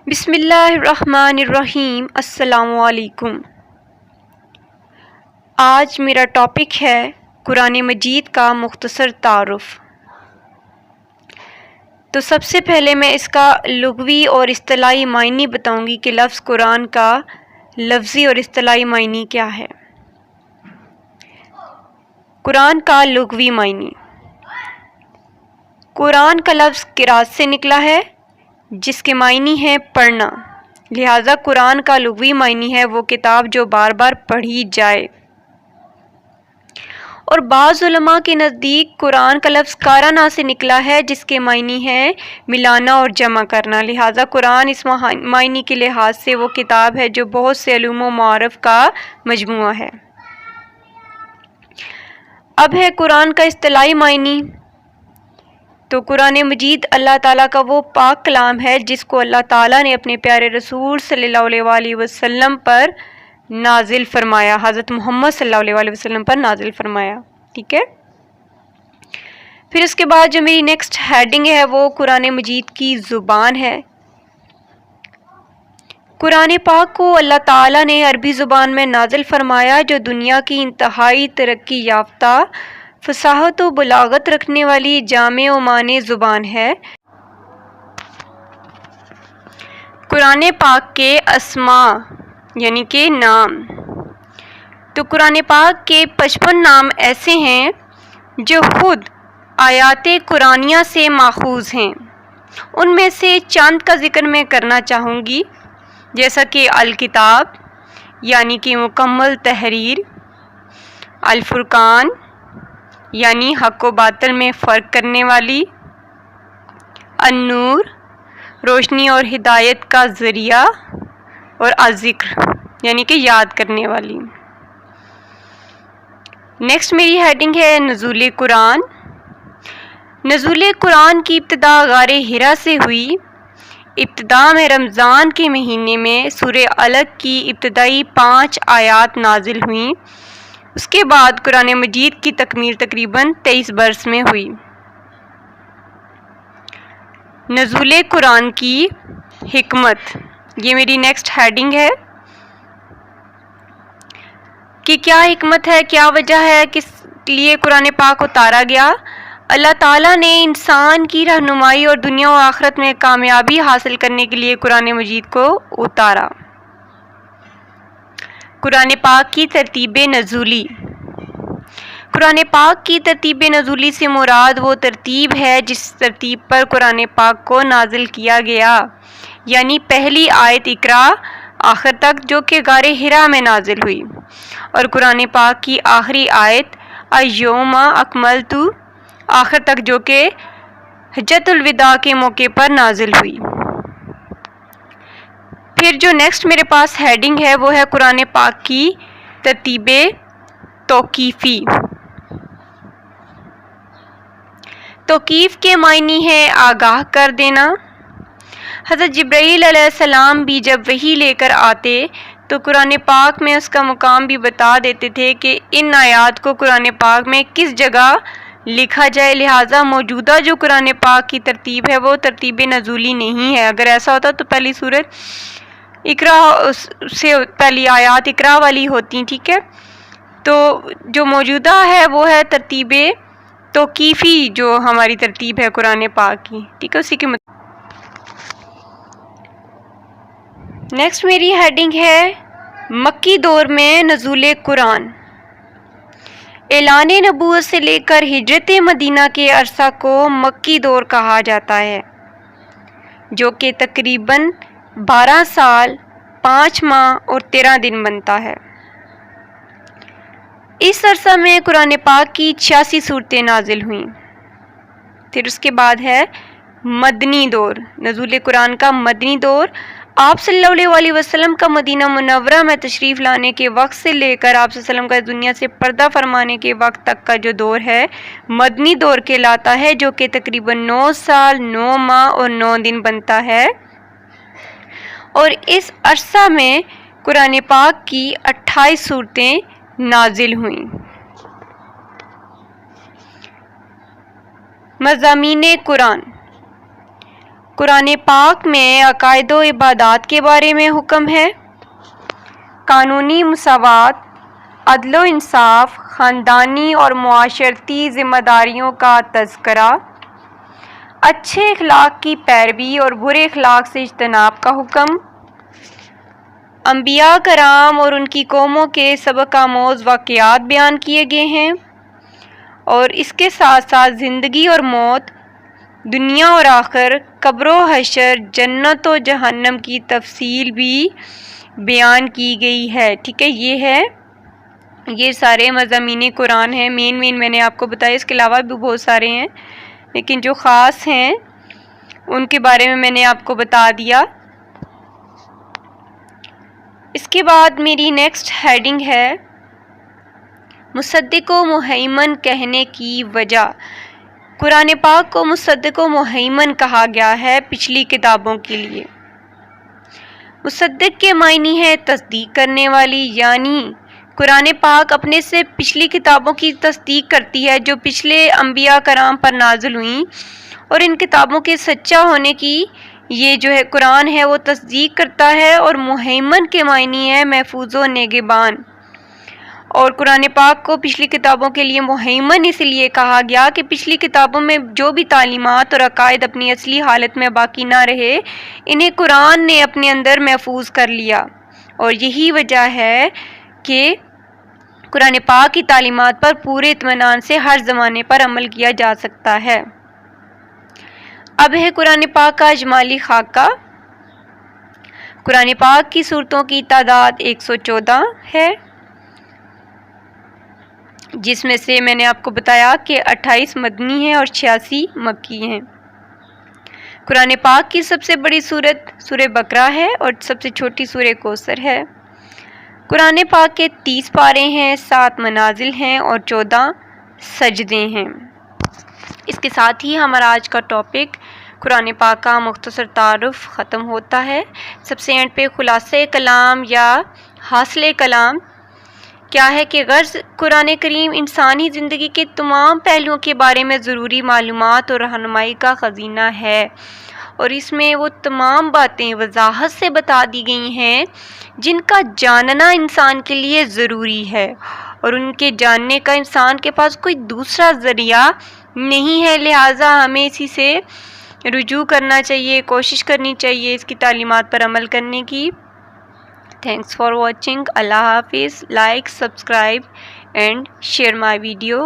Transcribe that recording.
بسم اللہ الرحمن الرحیم۔ السلام علیکم۔ آج میرا ٹاپک ہے قرآن مجید کا مختصر تعارف۔ تو سب سے پہلے میں اس کا لغوی اور اصطلاحی معنی بتاؤں گی کہ لفظ قرآن کا لفظی اور اصطلاحی معنی کیا ہے۔ قرآن کا لغوی معنی، قرآن کا لفظ قرات سے نکلا ہے جس کے معنی ہے پڑھنا، لہٰذا قرآن کا لغوی معنی ہے وہ کتاب جو بار بار پڑھی جائے۔ اور بعض علماء کے نزدیک قرآن کا لفظ قارنا سے نکلا ہے جس کے معنی ہے ملانا اور جمع کرنا، لہٰذا قرآن اس معنی کے لحاظ سے وہ کتاب ہے جو بہت سے علوم و معارف کا مجموعہ ہے۔ اب ہے قرآن کا اصطلاحی معنی۔ تو قرآن مجید اللہ تعالیٰ کا وہ پاک کلام ہے جس کو اللہ تعالیٰ نے اپنے پیارے رسول صلی اللہ علیہ وآلہ وسلم پر نازل فرمایا، حضرت محمد صلی اللہ علیہ وسلم پر نازل فرمایا، ٹھیک ہے۔ پھر اس کے بعد جو میری نیکسٹ ہیڈنگ ہے وہ قرآن مجید کی زبان ہے۔ قرآن پاک کو اللہ تعالیٰ نے عربی زبان میں نازل فرمایا جو دنیا کی انتہائی ترقی یافتہ، فصاحت و بلاغت رکھنے والی جامع و مانع زبان ہے۔ قرآن پاک کے اسماء یعنی کہ نام، تو قرآن پاک کے 55 نام ایسے ہیں جو خود آیات قرآنیہ سے ماخوذ ہیں۔ ان میں سے چند کا ذکر میں کرنا چاہوں گی، جیسا کہ الکتاب یعنی کہ مکمل تحریر، الفرقان یعنی حق و باطل میں فرق کرنے والی، النور روشنی اور ہدایت کا ذریعہ، اور الذکر یعنی کہ یاد کرنے والی۔ نیکسٹ میری ہیڈنگ ہے نزول قرآن۔ نزول قرآن کی ابتدا غار حرا سے ہوئی۔ ابتدا میں رمضان کے مہینے میں سورہ علق کی ابتدائی 5 آیات نازل ہوئیں۔ اس کے بعد قرآن مجید کی تکمیل تقریباً 23 برس میں ہوئی۔ نزول قرآن کی حکمت، یہ میری نیکسٹ ہیڈنگ ہے کہ کیا حکمت ہے، کیا وجہ ہے، کس لیے قرآن پاک اتارا گیا۔ اللہ تعالیٰ نے انسان کی رہنمائی اور دنیا و آخرت میں کامیابی حاصل کرنے کے لیے قرآن مجید کو اتارا۔ قرآن پاک کی ترتیب نزولی، قرآن پاک کی ترتیب نزولی سے مراد وہ ترتیب ہے جس ترتیب پر قرآن پاک کو نازل کیا گیا، یعنی پہلی آیت اقرا آخر تک جو کہ غار حرا میں نازل ہوئی، اور قرآن پاک کی آخری آیت الیوم اکملت آخر تک جو کہ حجۃ الوداع کے موقع پر نازل ہوئی۔ پھر جو نیکسٹ میرے پاس ہیڈنگ ہے وہ ہے قرآن پاک کی ترتیب توقیفی۔ توقیف کے معنی ہے آگاہ کر دینا۔ حضرت جبرائیل علیہ السلام بھی جب وحی لے کر آتے تو قرآن پاک میں اس کا مقام بھی بتا دیتے تھے کہ ان آیات کو قرآن پاک میں کس جگہ لکھا جائے، لہٰذا موجودہ جو قرآن پاک کی ترتیب ہے وہ ترتیب نزولی نہیں ہے۔ اگر ایسا ہوتا تو پہلی سورت اقرا سے پہلی آیات اقرا والی ہوتی، ٹھیک ہے۔ تو جو موجودہ ہے وہ ہے ترتیب توقیفی، جو ہماری ترتیب ہے قرآن پاک کی، ٹھیک ہے، اسی کے نیکسٹ میری ہیڈنگ ہے مکی دور میں نزول قرآن۔ اعلان نبوت سے لے کر ہجرت مدینہ کے عرصہ کو مکی دور کہا جاتا ہے، جو کہ تقریباً 12 سال 5 ماہ اور 13 دن بنتا ہے۔ اس عرصہ میں قرآن پاک کی 86 سورتیں نازل ہوئیں۔ پھر اس کے بعد ہے مدنی دور، نزول قرآن کا مدنی دور آپ صلی اللہ علیہ وسلم کا مدینہ منورہ میں تشریف لانے کے وقت سے لے کر آپ صلی اللہ علیہ وسلم کا اس دنیا سے پردہ فرمانے کے وقت تک کا جو دور ہے مدنی دور کہلاتا ہے، جو کہ تقریباً 9 سال 9 ماہ اور 9 دن بنتا ہے۔ اور اس عرصہ میں قرآن پاک کی 28 سورتیں نازل ہوئیں۔ مضامین قرآن، قرآن پاک میں عقائد و عبادات کے بارے میں حکم ہے۔ قانونی مساوات، عدل و انصاف، خاندانی اور معاشرتی ذمہ داریوں کا تذکرہ، اچھے اخلاق کی پیروی اور برے اخلاق سے اجتناب کا حکم، انبیاء کرام اور ان کی قوموں کے سبق آموز واقعات بیان کیے گئے ہیں، اور اس کے ساتھ ساتھ زندگی اور موت، دنیا اور آخر، قبر و حشر، جنت و جہنم کی تفصیل بھی بیان کی گئی ہے۔ ٹھیک ہے، یہ سارے مضامین قرآن ہیں۔ مین میں نے آپ کو بتایا، اس کے علاوہ بھی بہت سارے ہیں، لیکن جو خاص ہیں ان کے بارے میں نے آپ کو بتا دیا۔ اس کے بعد میری نیکسٹ ہیڈنگ ہے مصدق و مہیمن کہنے کی وجہ۔ قرآن پاک کو مصدق و مہیمن کہا گیا ہے پچھلی کتابوں کے لیے۔ مصدق کے معنی ہے تصدیق کرنے والی، یعنی قرآن پاک اپنے سے پچھلی کتابوں کی تصدیق کرتی ہے جو پچھلے انبیاء کرام پر نازل ہوئیں، اور ان کتابوں کے سچا ہونے کی یہ جو ہے قرآن ہے وہ تصدیق کرتا ہے۔ اور مہیمن کے معنی ہے محفوظ و نگہبان، اور قرآن پاک کو پچھلی کتابوں کے لیے مہیمن اس لیے کہا گیا کہ پچھلی کتابوں میں جو بھی تعلیمات اور عقائد اپنی اصلی حالت میں باقی نہ رہے، انہیں قرآن نے اپنے اندر محفوظ کر لیا، اور یہی وجہ ہے کہ قرآن پاک کی تعلیمات پر پورے اطمینان سے ہر زمانے پر عمل کیا جا سکتا ہے۔ اب ہے قرآن پاک کا اجمالی خاکہ۔ قرآن پاک کی سورتوں کی تعداد 114 ہے، جس میں سے میں نے آپ کو بتایا کہ 28 مدنی ہیں اور 86 مکی ہیں۔ قرآن پاک کی سب سے بڑی سورت سورہ بقرہ ہے اور سب سے چھوٹی سورہ کوثر ہے۔ قرآن پاک کے 30 پارے ہیں، 7 منازل ہیں اور 14 سجدے ہیں۔ اس کے ساتھ ہی ہمارا آج کا ٹاپک قرآن پاک کا مختصر تعارف ختم ہوتا ہے۔ سب سے اینڈ پہ خلاصہ کلام یا حاصل کلام کیا ہے کہ غرض قرآن کریم انسانی زندگی کے تمام پہلوؤں کے بارے میں ضروری معلومات اور رہنمائی کا خزینہ ہے، اور اس میں وہ تمام باتیں وضاحت سے بتا دی گئی ہیں جن کا جاننا انسان کے لیے ضروری ہے، اور ان کے جاننے کا انسان کے پاس کوئی دوسرا ذریعہ نہیں ہے، لہٰذا ہمیں اسی سے رجوع کرنا چاہیے، کوشش کرنی چاہیے اس کی تعلیمات پر عمل کرنے کی۔ Thanks for watching. Allah Hafiz. Like, subscribe and share my video.